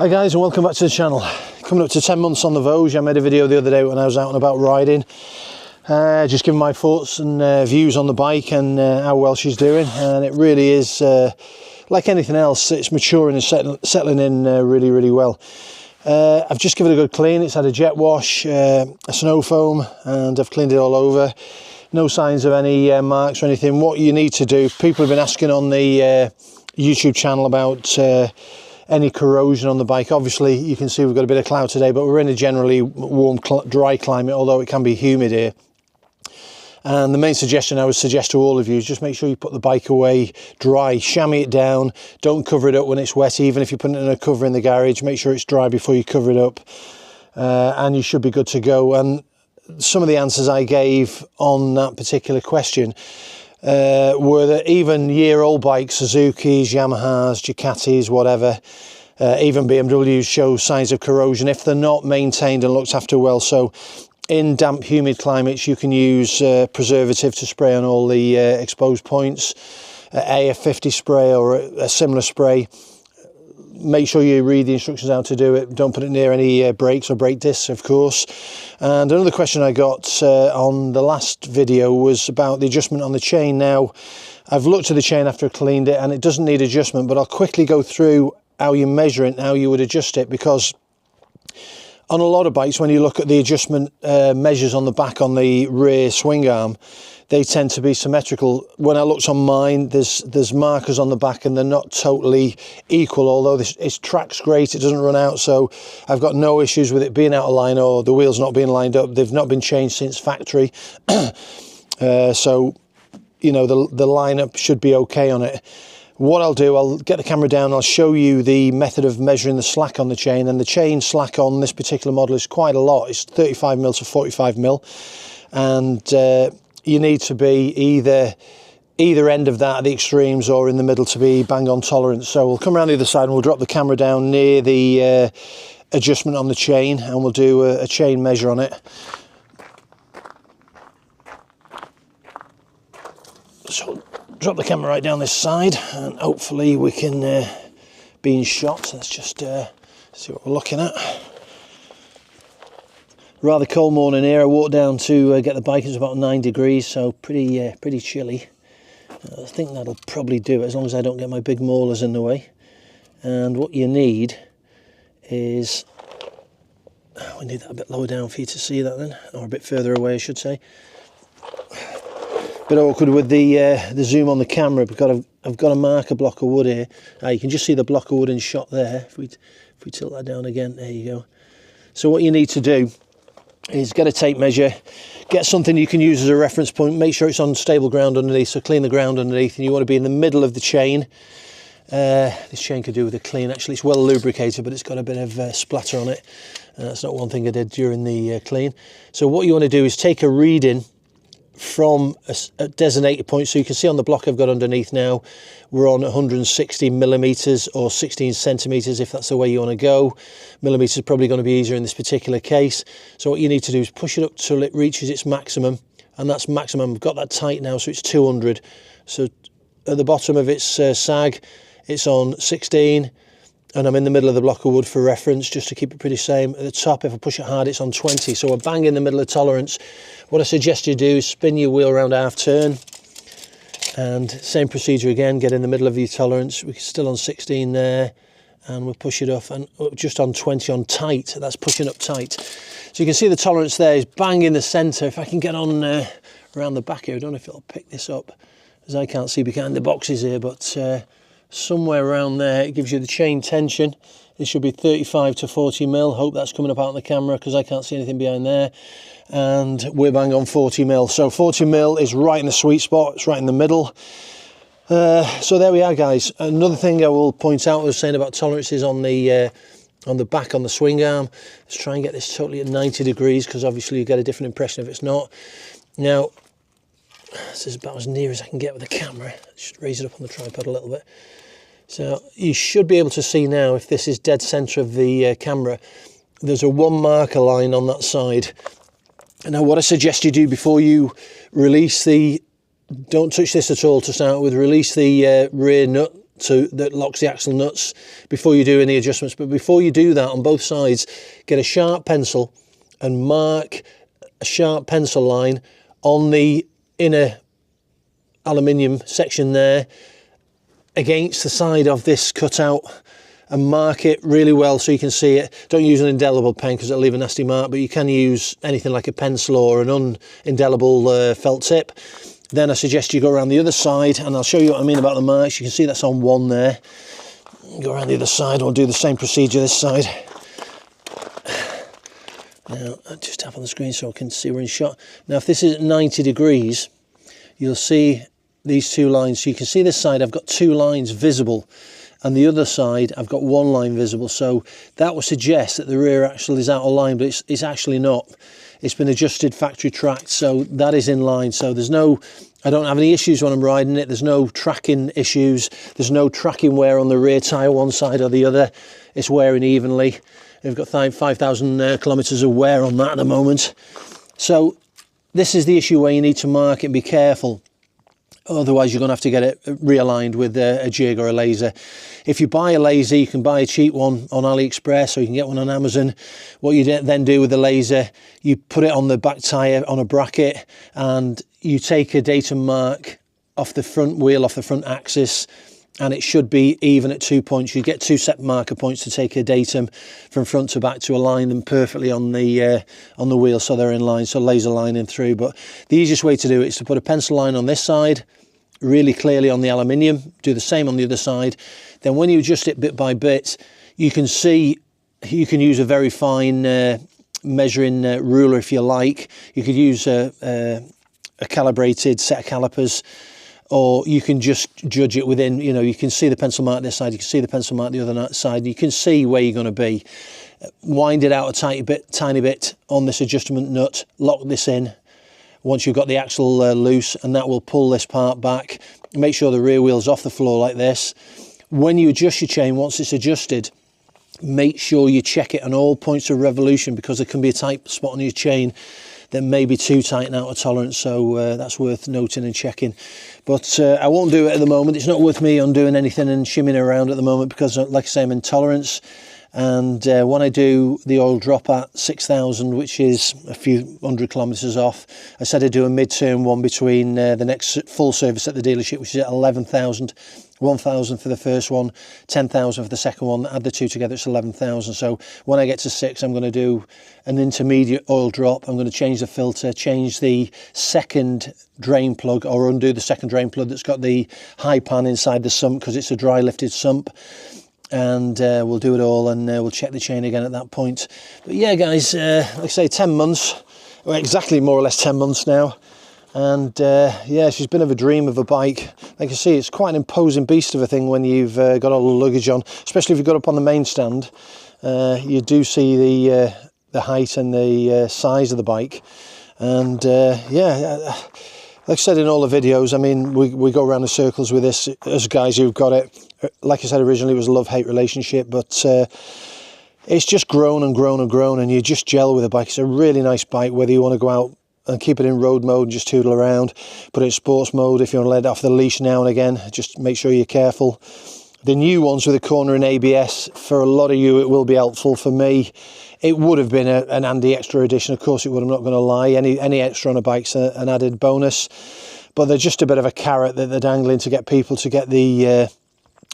Hi guys, and welcome back to the channel. Coming up to 10 months on the Voge. I made a video the other day when I was out and about riding, just giving my thoughts and views on the bike and how well she's doing. And it really is, like anything else, it's maturing and settling in really well. I've just given it a good clean. It's had a jet wash, a snow foam, and I've cleaned it all over. No signs of any marks or anything. What you need to do, people have been asking on the YouTube channel about any corrosion on the bike. Obviously you can see we've got a bit of cloud today, but we're in a generally warm, dry climate, although it can be humid here. And the main suggestion I would suggest to all of you is just make sure you put the bike away dry, chamois it down, don't cover it up when it's wet. Even if you're putting it in a cover in the garage, make sure it's dry before you cover it up, and you should be good to go. And some of the answers I gave on that particular question were that even year-old bikes, Suzuki's, Yamahas, Ducatis, whatever, even BMWs show signs of corrosion if they're not maintained and looked after well. So in damp, humid climates, you can use preservative to spray on all the exposed points, AF50 spray or a similar spray. Make sure you read the instructions how to do it. Don't put it near any brakes or brake discs, of course. And another question I got on the last video was about the adjustment on the chain. Now, I've looked at the chain after I cleaned it and it doesn't need adjustment, but I'll quickly go through how you measure it and how you would adjust it, because on a lot of bikes, when you look at the adjustment measures on the back on the rear swing arm, they tend to be symmetrical. When I looked on mine, there's markers on the back and they're not totally equal, although it tracks great, it doesn't run out, so I've got no issues with it being out of line or the wheels not being lined up. They've not been changed since factory. So, you know, the lineup should be okay on it. What I'll do, I'll get the camera down, I'll show you the method of measuring the slack on the chain. And the chain slack on this particular model is quite a lot. It's 35mm to 45mm, and you need to be either end of that at the extremes or in the middle to be bang on tolerance. So we'll come around the other side and we'll drop the camera down near the adjustment on the chain, and we'll do a chain measure on it. So drop the camera right down this side and hopefully we can be in shot. Let's just see what we're looking at. Rather cold morning here. I walked down to get the bike. It's about 9 degrees, so pretty chilly. I think that'll probably do it, as long as I don't get my big maulers in the way. And what you need is, we need that a bit lower down for you to see that then, or a bit further away I should say. Bit awkward with the zoom on the camera because I've got a marker block of wood here. You can just see the block of wood in shot there. If we tilt that down again, there you go. So what you need to do is get a tape measure, get something you can use as a reference point, make sure it's on stable ground underneath, so clean the ground underneath, and you want to be in the middle of the chain. This chain could do with a clean, actually. It's well lubricated, but it's got a bit of splatter on it. That's not one thing I did during the clean. So what you want to do is take a reading from a designated point. So you can see on the block I've got underneath now, we're on 160mm or 16 centimeters, if that's the way you want to go. Millimeters is probably going to be easier in this particular case. So what you need to do is push it up till it reaches its maximum, and that's maximum. I've got that tight now, so it's 200. So at the bottom of its sag, it's on 16, and I'm in the middle of the block of wood for reference, just to keep it pretty same. At the top, if I push it hard, it's on 20, so we're bang in the middle of tolerance. What I suggest you do is spin your wheel around half turn, and same procedure again, get in the middle of your tolerance. We're still on 16 there, and we'll push it off, and just on 20 on tight. That's pushing up tight. So you can see the tolerance there is bang in the centre. If I can get on around the back here, I don't know if it'll pick this up, as I can't see behind the boxes here, but somewhere around there it gives you the chain tension. It should be 35 to 40mm. Hope that's coming up out on the camera because I can't see anything behind there. And we're bang on 40mm. So 40mm is right in the sweet spot. It's right in the middle. So there we are, guys. Another thing I will point out, I was saying about tolerances on the back on the swing arm. Let's try and get this totally at 90 degrees because obviously you get a different impression if it's not. Now, this is about as near as I can get with the camera. Just raise it up on the tripod a little bit. So you should be able to see now, if this is dead center of the camera, there's a 1 marker line on that side. And now what I suggest you do before you release the, don't touch this at all to start with, release the rear nut that locks the axle nuts before you do any adjustments. But before you do that, on both sides, get a sharp pencil and mark a sharp pencil line on the inner aluminium section there against the side of this cutout, and mark it really well so you can see it. Don't use an indelible pen because it'll leave a nasty mark, but you can use anything like a pencil or an indelible felt tip. Then I suggest you go around the other side, and I'll show you what I mean about the marks. You can see that's on one there. Go around the other side, we'll do the same procedure this side. Now, I'll just tap on the screen so I can see we're in shot. Now, if this is at 90 degrees, you'll see these two lines. So you can see this side, I've got two lines visible, and the other side I've got one line visible. So that would suggest that the rear axle is out of line, but it's actually not. It's been adjusted factory tracked, so that is in line. So I don't have any issues when I'm riding it. There's no tracking issues. There's no tracking wear on the rear tyre one side or the other. It's wearing evenly. We've got 5,000 kilometres of wear on that at the moment. So this is the issue where you need to mark it and be careful. Otherwise, you're going to have to get it realigned with a jig or a laser. If you buy a laser, you can buy a cheap one on AliExpress, or you can get one on Amazon. What you then do with the laser, you put it on the back tyre on a bracket, and you take a datum mark off the front wheel, off the front axis, and it should be even at 2 points. You get two set marker points to take a datum from front to back to align them perfectly on the wheel so they're in line, so laser lining through. But the easiest way to do it is to put a pencil line on this side, really clearly on the aluminium, do the same on the other side. Then when you adjust it bit by bit, you can see, you can use a very fine measuring ruler if you like. You could use a calibrated set of calipers, or you can just judge it within, you can see the pencil mark this side, you can see the pencil mark the other side, you can see where you're going to be. Wind it out a tiny bit on this adjustment nut, lock this in once you've got the axle loose, and that will pull this part back. Make sure the rear wheel's off the floor like this. When you adjust your chain, once it's adjusted, make sure you check it on all points of revolution, because there can be a tight spot on your chain that may be too tight and out of tolerance, so that's worth noting and checking. But I won't do it at the moment. It's not worth me undoing anything and shimming around at the moment, because like I say, I'm in tolerance. And when I do the oil drop at 6,000, which is a few hundred kilometres off, I said I'd do a mid-term one between the next full service at the dealership, which is at 11,000. 1,000 for the first one, 10,000 for the second one. Add the two together, it's 11,000. So when I get to 6, I'm going to do an intermediate oil drop. I'm going to change the filter, change the second drain plug, or undo the second drain plug that's got the high pan inside the sump, because it's a dry lifted sump. And we'll do it all, and we'll check the chain again at that point. But yeah, guys, like I say, 10 months, well, exactly more or less 10 months now. And yeah, she's been of a dream of a bike. Like you see, it's quite an imposing beast of a thing when you've got all the luggage on, especially if you've got up on the main stand. You do see the height and the size of the bike. And yeah, like I said in all the videos, I mean, we go around in circles with this as guys who've got it. Like I said, originally it was a love-hate relationship, but it's just grown and grown and grown, and you just gel with the bike. It's a really nice bike, whether you want to go out and keep it in road mode and just tootle around, put it in sports mode if you want to let it off the leash now and again. Just make sure you're careful. The new ones with the corner and ABS, for a lot of you it will be helpful. For me, it would have been an handy extra addition. Of course it would, I'm not going to lie. Any extra on a bike's an added bonus, but they're just a bit of a carrot that they're dangling to get people to get the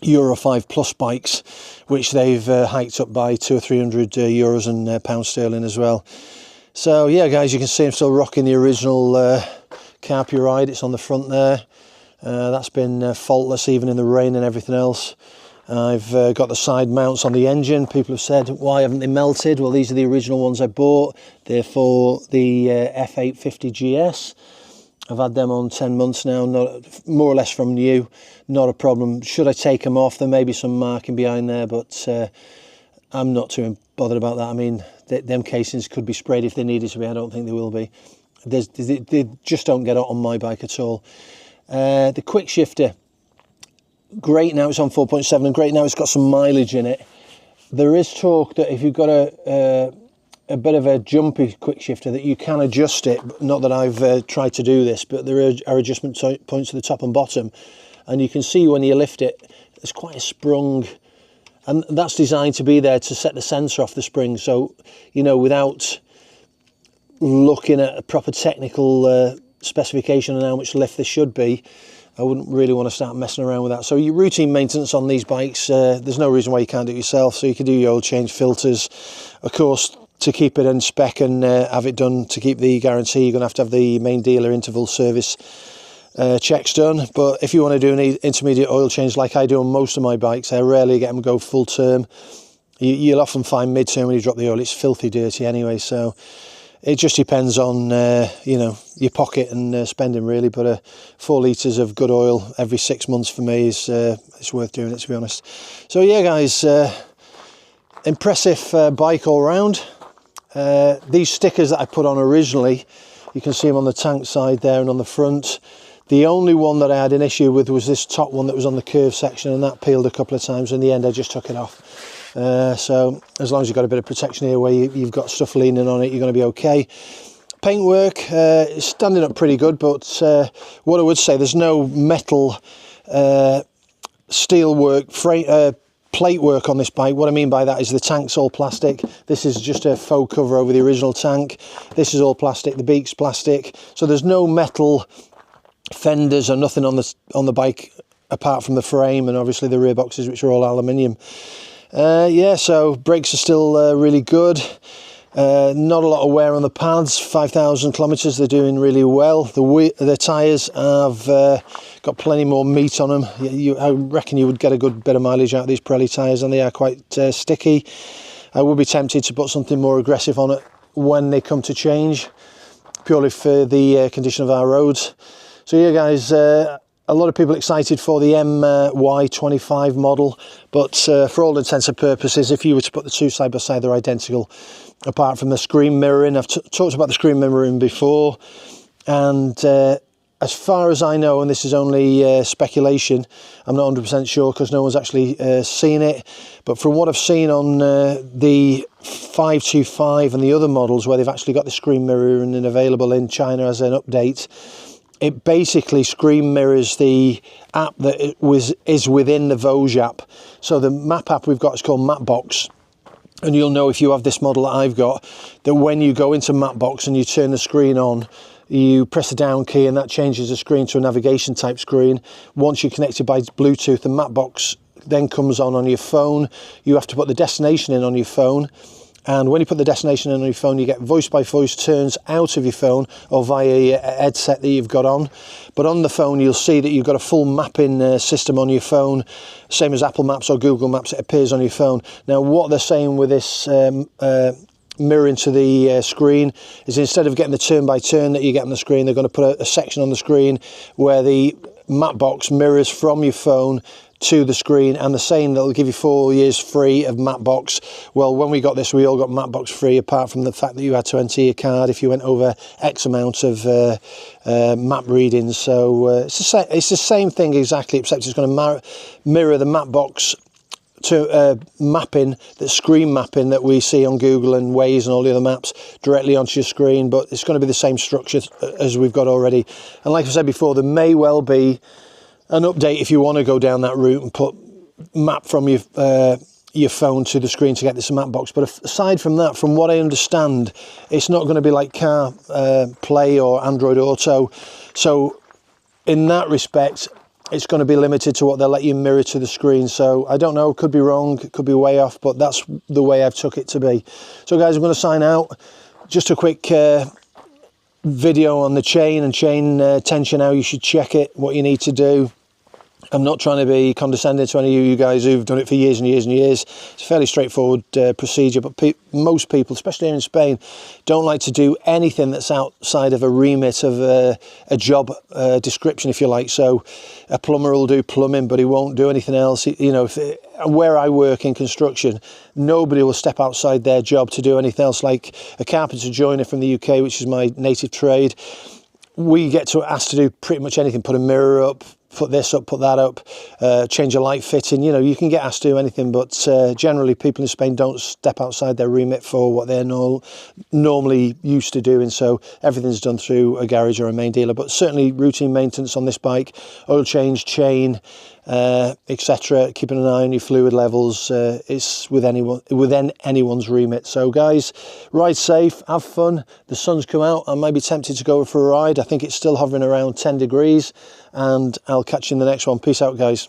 Euro 5 plus bikes, which they've hiked up by 200 or 300 euros and pounds sterling as well. So yeah, guys, you can see I'm still rocking the original Carpi ride. It's on the front there. That's been faultless even in the rain and everything else. I've got the side mounts on the engine. People have said, why haven't they melted? Well, these are the original ones I bought. They're for the F850 GS. I've had them on 10 months now, more or less from new. Not a problem. Should I take them off? There may be some marking behind there, but I'm not too bothered about that. I mean, them casings could be sprayed if they needed to be. I don't think they will be. They just don't get on my bike at all. The quick shifter, great now it's on 4.7, and great now it's got some mileage in it. There is talk that if you've got a bit of a jumpy quick shifter, that you can adjust it. Not that I've tried to do this, but there are adjustment points at the top and bottom, and you can see when you lift it There's quite a sprung, and that's designed to be there to set the sensor off the spring. So, you know, without looking at a proper technical specification on how much lift this should be, I wouldn't really want to start messing around with that. So your routine maintenance on these bikes, there's no reason why you can't do it yourself. So you can do your oil change, filters, of course. To keep it in spec and have it done to keep the guarantee, you're going to have the main dealer interval service checks done. But if you want to do an intermediate oil change like I do on most of my bikes, I rarely get them go full term. You'll often find mid-term when you drop the oil, it's filthy dirty anyway. So it just depends on you know, your pocket and spending really. But 4 litres of good oil every 6 months for me is it's worth doing it, to be honest. So yeah, guys, impressive bike all round. These stickers that I put on originally, you can see them on the tank side there and on the front. The only one that I had an issue with was this top one that was on the curve section, and that peeled a couple of times. In the end, I just took it off. So as long as you've got a bit of protection here where you've got stuff leaning on it, you're going to be okay. Paintwork is standing up pretty good, but what I would say, there's no metal steel work, plate work on this bike. What I mean by that is the tank's all plastic. This is just a faux cover over the original tank. This is all plastic, the beak's plastic. So there's no metal fenders or nothing on the bike apart from the frame and obviously the rear boxes, which are all aluminium. Yeah, so brakes are still really good. Not a lot of wear on the pads. 5,000 kilometers, they're doing really well. The tyres have got plenty more meat on them. I reckon you would get a good bit of mileage out of these Pirelli tyres, and they are quite sticky. I would be tempted to put something more aggressive on it when they come to change, purely for the condition of our roads. So yeah, guys, a lot of people excited for the MY25 model, but for all intents and purposes, if you were to put the two side by side, they're identical, apart from the screen mirroring. I've talked about the screen mirroring before, and as far as I know, and this is only speculation, I'm not 100% sure because no one's actually seen it, but from what I've seen on the 525 and the other models where they've actually got the screen mirroring and available in China as an update, it basically screen mirrors the app that is within the Voge app. So the map app we've got is called Mapbox, and you'll know if you have this model that I've got, that when you go into Mapbox and you turn the screen on, you press the down key and that changes the screen to a navigation type screen. Once you're connected by Bluetooth, the Mapbox then comes on your phone. You have to put the destination in on your phone, and when you put the destination in on your phone, you get voice by voice turns out of your phone or via your headset that you've got on. But on the phone, you'll see that you've got a full mapping system on your phone, same as Apple Maps or Google Maps. It appears on your phone. Now, what they're saying with this mirroring to the screen is, instead of getting the turn by turn that you get on the screen, they're going to put a section on the screen where the Mapbox mirrors from your phone to the screen, and the saying that will give you 4 years free of Mapbox. Well, when we got this, we all got Mapbox free, apart from the fact that you had to enter your card if you went over X amount of map readings. So it's the same thing exactly, except it's going to mirror the Mapbox to mapping, that screen mapping that we see on Google and Waze and all the other maps directly onto your screen. But it's going to be the same structure as we've got already. And like I said before, there may well be an update if you want to go down that route and put map from your phone to the screen to get this Mapbox. But aside from that, from what I understand, it's not going to be like CarPlay or Android Auto. So in that respect, it's going to be limited to what they'll let you mirror to the screen. So I don't know, could be wrong, could be way off, but that's the way I've took it to be. So guys, I'm going to sign out. Just a quick video on the chain and chain tension, how you should check it, what you need to do. I'm not trying to be condescending to any of you guys who've done it for years and years and years. It's a fairly straightforward procedure, but most people, especially here in Spain, don't like to do anything that's outside of a remit of a job description, if you like. So a plumber will do plumbing, but he won't do anything else. You know, where I work in construction, nobody will step outside their job to do anything else. Like a carpenter joiner from the UK, which is my native trade, we get asked to do pretty much anything. Put a mirror up, put this up, put that up, change a light fitting. You know, you can get asked to do anything, but generally people in Spain don't step outside their remit for what they're normally used to doing. So everything's done through a garage or a main dealer. But certainly routine maintenance on this bike, oil change, chain, etc. Keeping an eye on your fluid levels, it's within anyone's remit. So guys, ride safe, have fun. The sun's come out. I may be tempted to go for a ride. I think it's still hovering around 10 degrees, and I'll catch you in the next one. Peace out, guys.